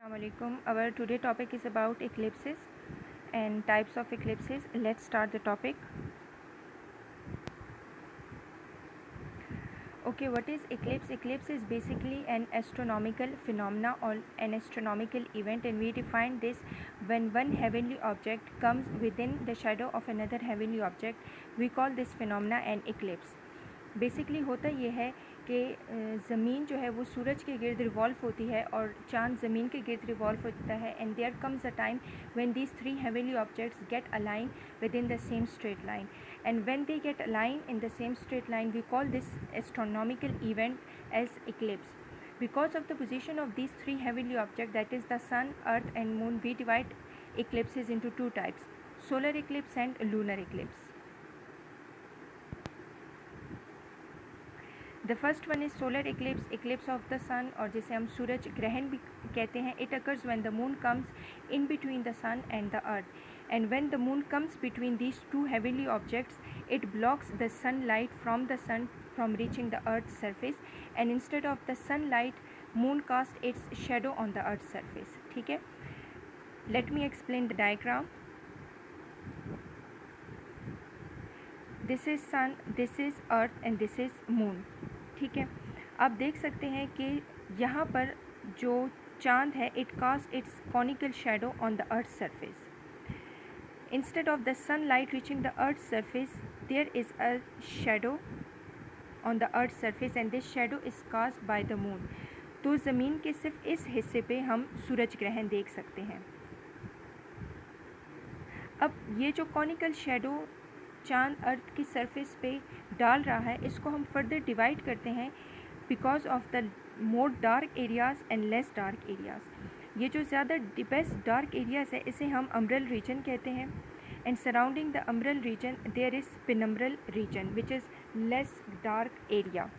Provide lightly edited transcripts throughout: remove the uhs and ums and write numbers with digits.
Assalamualaikum. Our today topic is about eclipses and types of eclipses. Let's start the topic. Okay, what is eclipse? Eclipse is basically an astronomical phenomena or an astronomical event, and we define this when one heavenly object comes within the shadow of another heavenly object. We call this phenomena an eclipse. Basically होता ये है कि ज़मीन जो है वो सूरज के गिर्द रिवॉल्व होती है और चांद ज़मीन के गिर्द रिवॉल्व होता है, and there comes a time when these three heavenly objects get align with in the same straight line, and when they get align in the same straight line we call this astronomical event as eclipse. Because of the position of these three heavenly objects, that is the sun, earth and moon, we divide eclipses into two types: solar eclipse and lunar eclipse. The first one is solar eclipse, eclipse of the sun, और जिसे हम सूरज ग्रहण भी कहते हैं. It occurs when the moon comes in between the sun and the earth, and when the moon comes between these two heavenly objects, it blocks the sunlight from the sun from reaching the earth's surface, and instead of the sunlight, moon casts its shadow on the earth's surface. ठीक है, let me explain the diagram. This is sun, this is earth and this is moon. ठीक है, आप देख सकते हैं कि यहाँ पर जो चांद है, it cast its conical shadow on the earth surface. Instead of the sunlight reaching the earth surface, there is a shadow on the earth surface and this shadow is cast by the moon. तो ज़मीन के सिर्फ इस हिस्से पे हम सूरज ग्रहण देख सकते हैं. अब ये जो कॉनिकल शैडो चांद अर्थ की सरफेस पे डाल रहा है, इसको हम फर्दर डिवाइड करते हैं because of the more dark areas and less dark areas. ये जो ज़्यादा बेस्ट डार्क एरियाज़ है, इसे हम अम्ब्रल रीजन कहते हैं, and surrounding the umbral region there is penumbral region which is less dark area.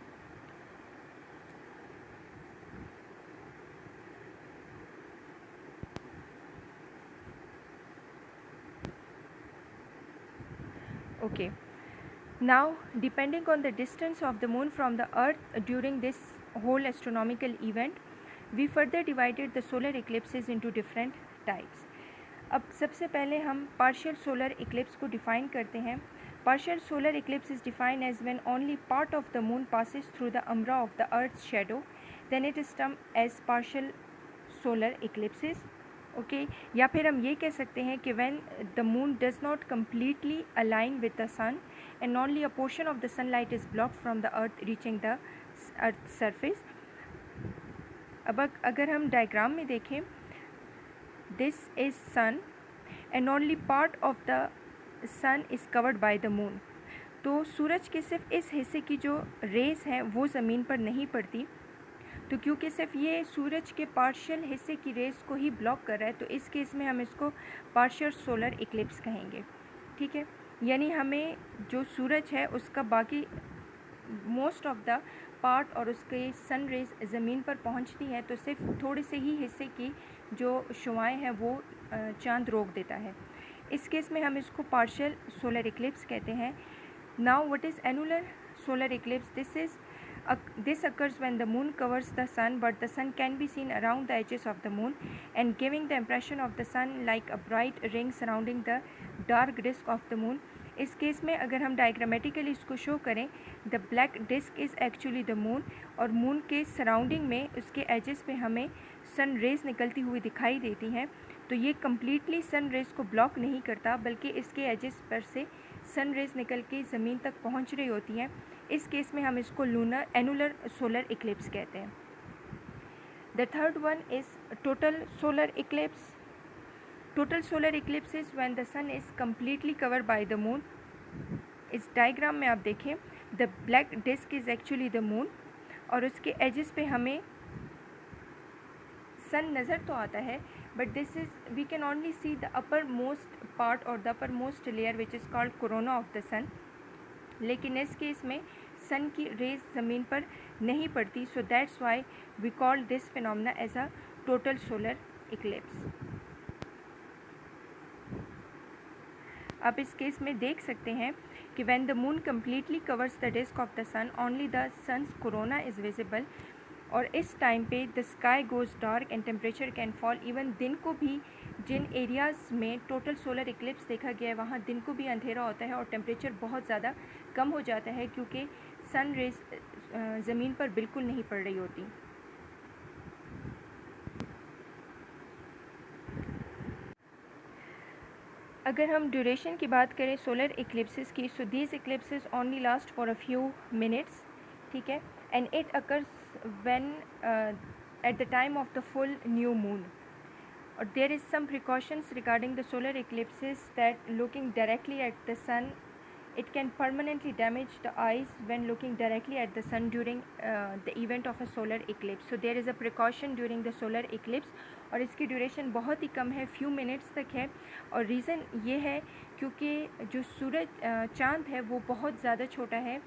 Okay, now depending on the distance of the moon from the earth during this whole astronomical event, we further divided the solar eclipses into different types. अब सबसे पहले हम partial solar eclipse को define करते हैं. Partial solar eclipse is defined as when only part of the moon passes through the umbra of the earth's shadow, then it is termed as partial solar eclipses. Okay, या फिर हम ये कह सकते हैं कि when the moon does not completely align with the sun and only a portion of the sunlight is blocked from the earth reaching the earth surface. अब अगर हम डायग्राम में देखें, this is sun and only part of the sun is covered by the moon. तो सूरज के सिर्फ इस हिस्से की जो रेस हैं वो ज़मीन पर नहीं पड़ती. तो क्योंकि सिर्फ ये सूरज के पार्शियल हिस्से की रेस को ही ब्लॉक कर रहा है, तो इस केस में हम इसको पार्शियल सोलर इक्लिप्स कहेंगे. ठीक है, यानी हमें जो सूरज है उसका बाकी मोस्ट ऑफ द पार्ट और उसके सन रेज ज़मीन पर पहुंचती है, तो सिर्फ थोड़े से ही हिस्से की जो शुआएँ हैं वो चांद रोक देता है. इस केस में हम इसको पार्शियल सोलर इक्लिप्स कहते हैं. Now what is annular solar Eclipse? This occurs when the moon covers the sun, but the sun can be seen around the edges of the moon and giving the impression of the sun like a bright ring surrounding the dark disk of the moon. इस case में अगर हम diagrammatically इसको show करें, the black disc is actually the moon, और moon के surrounding में उसके एजेस पे हमें सन रेज़ निकलती हुई दिखाई देती हैं. तो ये कम्प्लीटली सन रेज़ को ब्लॉक नहीं करता, बल्कि इसके एजेस पर से सन रेज़ निकल के ज़मीन तक पहुंच रही होती हैं. इस केस में हम इसको एनुलर सोलर इक्लिप्स कहते हैं. The third one is total solar eclipse. Total solar eclipse is when the sun is completely covered by the moon. इस डायग्राम में आप देखें, the black disc is actually the moon, और उसके edges पे हमें सन नज़र तो आता है, but this is we can only see the upper most part और the upper most layer which is called corona of the sun. लेकिन इस केस में सन की रेज ज़मीन पर नहीं पड़ती, so that's why we call this phenomena as a total solar eclipse. आप इस केस में देख सकते हैं कि when the moon completely covers the disc of the sun, only the sun's corona is visible. और इस टाइम पे the sky goes dark and temperature can fall. Even दिन को भी जिन एरियाज़ में टोटल सोलर इक्लिप्स देखा गया है वहाँ दिन को भी अंधेरा होता है और टेम्परेचर बहुत ज़्यादा कम हो जाता है, क्योंकि सन रेज ज़मीन पर बिल्कुल नहीं पड़ रही होती। अगर हम ड्यूरेशन की बात करें सोलर इक्लिप्सेस की, so these इक्लिप्सेस only last for a few minutes, ठीक है, and it occurs when at the time of the full new moon. Or there is some precautions regarding the solar eclipses that looking directly at the sun, it can permanently damage the eyes when looking directly at the sun during the event of a solar eclipse. So there is a precaution during the solar eclipse और इसकी duration बहुत ही कम है, few minutes तक है। और reason ये है क्योंकि जो सूरज चाँद है वो बहुत ज़्यादा छोटा है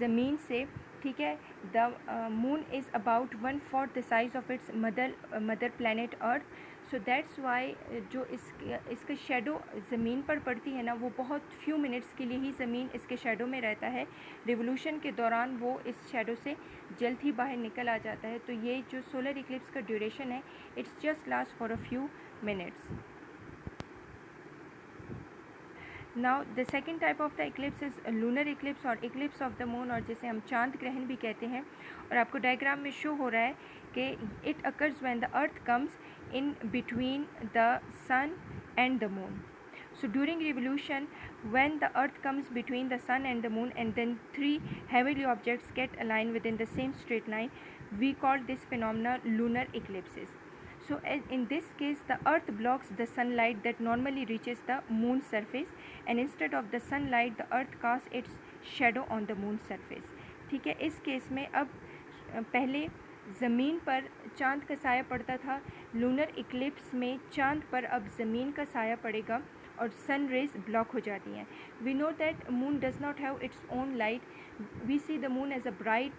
ज़मीन से, ठीक है। The moon is about 1/4 the size of its mother planet earth. So that's Y जो इसका शेडो ज़मीन पर पड़ती है ना, वो बहुत फ्यू मिनट्स के लिए ही ज़मीन इसके शेडो में रहता है। रिवोल्यूशन के दौरान वो इस शेडो से जल्द ही बाहर निकल आ जाता है। तो ये जो सोलर इक्लिप्स का ड्यूरेशन है, it's just last for a few minutes. Now the second type of the Eclipse is lunar Eclipse और इक्लिप्स ऑफ द मून, और जिसे हम चांद ग्रहण भी कहते हैं। और आपको डायग्राम में शो हो रहा है कि it occurs when the earth comes in between the sun and the moon. So during revolution, when the earth comes between the sun and the moon and then three heavenly objects get aligned within the same straight line, we call this phenomena lunar eclipses. So in this case, the earth blocks the sunlight that normally reaches the moon's surface, and instead of the sunlight, the earth casts its shadow on the moon's surface. ठीक है, इस case में अब पहले ज़मीन पर चाँद का साया पड़ता था, लूनर इक्लिप्स में चाँद पर अब ज़मीन का साया पड़ेगा और सन रेज ब्लॉक हो जाती हैं। We know that moon does not have its own light, we see the moon as a bright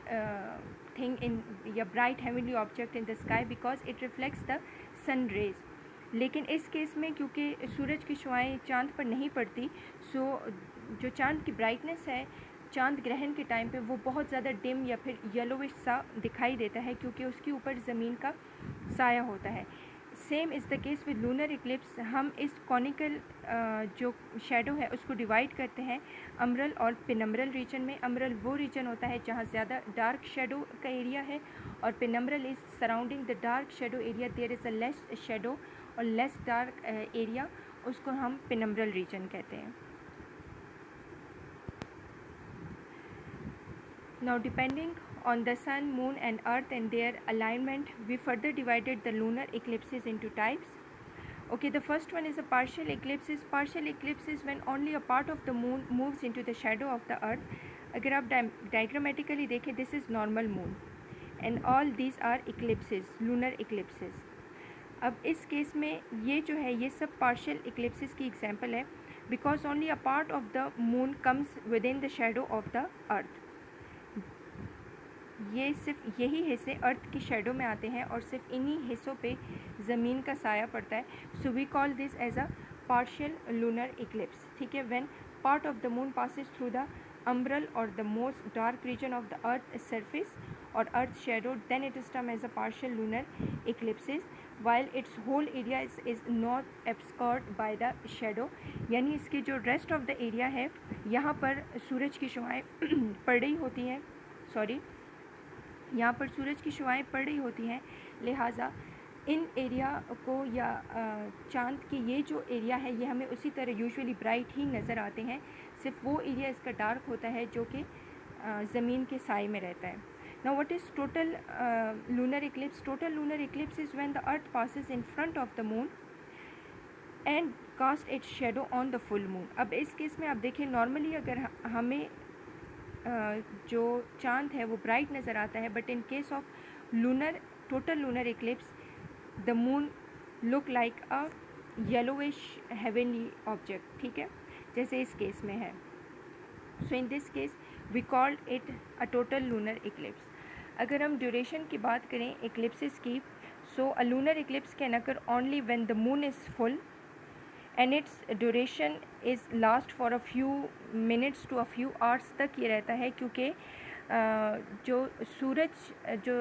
thing in या bright heavenly object in the sky because it reflects the sun rays. लेकिन इस case में क्योंकि सूरज की शुआएँ चाँद पर नहीं पड़ती, सो जो चाँद की ब्राइटनेस है चाँद ग्रहण के टाइम पे वो बहुत ज़्यादा डिम या फिर येलोविश सा दिखाई देता है, क्योंकि उसके ऊपर ज़मीन का साया होता है। Same is the case with lunar Eclipse. हम इस कॉनिकल जो शेडो है उसको डिवाइड करते हैं अम्ब्रल और पिनम्ब्रल रीजन में। अम्ब्रल वो रीजन होता है जहाँ ज़्यादा डार्क शेडो का एरिया है, और penumbral is surrounding the dark shadow area, there is a less shadow और लेस डार्क एरिया, उसको हम पिनम्ब्रल रीजन कहते हैं। Now depending on the sun, moon and earth and their alignment, we further divided the lunar eclipses into types. Okay, the first one is a partial eclipses. Partial eclipses when only a part of the moon moves into the shadow of the earth. अगर आप diagrammatically देखें, this is normal moon and all these are eclipses, lunar eclipses. अब इस case में ये जो है ये सब partial eclipses की example है, because only a part of the moon comes within the shadow of the earth. ये सिर्फ यही हिस्से अर्थ की शेडो में आते हैं और सिर्फ इन्हीं हिस्सों पे ज़मीन का साया पड़ता है। So we call this as a partial lunar eclipse, ठीक है। When part of the moon passes through the umbral और the most dark region of the earth surface और earth shadow, then it is term as a partial lunar eclipses, while its whole area is not obscured by the shadow. यानी इसके जो rest of the area है यहाँ पर सूरज की शुआएँ पड़ रही होती हैं, यहाँ पर सूरज की शुआएँ पड़ रही होती हैं, लिहाजा इन एरिया को या चाँद की ये जो एरिया है ये हमें उसी तरह यूजुअली ब्राइट ही नज़र आते हैं, सिर्फ वो एरिया इसका डार्क होता है जो कि ज़मीन के साए में रहता है। Now what is total lunar eclipse? Total lunar eclipse is when the earth passes in front of the moon and cast its shadow on the full moon. अब इस केस में आप देखें, नॉर्मली अगर हमें जो चाँद है वो ब्राइट नज़र आता है, but in case of lunar total lunar eclipse the moon look like a yellowish heavenly object, ठीक है, जैसे इस केस में है। So in this case we called it a total lunar eclipse. अगर हम ड्यूरेशन की बात करें इक्लिप्सेस की, so a lunar eclipse can occur only when the moon is full and its duration is last for a few minutes to a few hours तक ये रहता है, क्योंकि जो सूरज जो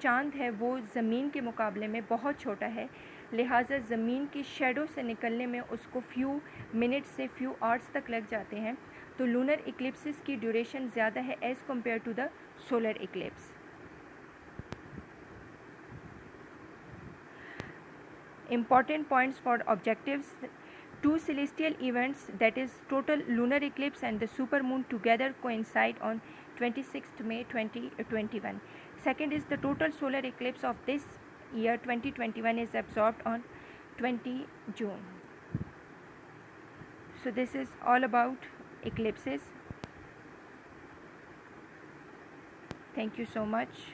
चाँद है वो ज़मीन के मुकाबले में बहुत छोटा है, लिहाजा ज़मीन की शेडो से निकलने में उसको फ्यू मिनट से फ्यू आवर्स तक लग जाते हैं। तो लूनर इक्लिप्सिस की ड्यूरेशन ज़्यादा है as compare to the solar eclipse. Important points for objectives: two celestial events, that is total lunar eclipse and the supermoon, together coincide on 26th May 2021. Second is the total solar eclipse of this year 2021 is absorbed on 20 June. So this is all about eclipses. Thank you so much.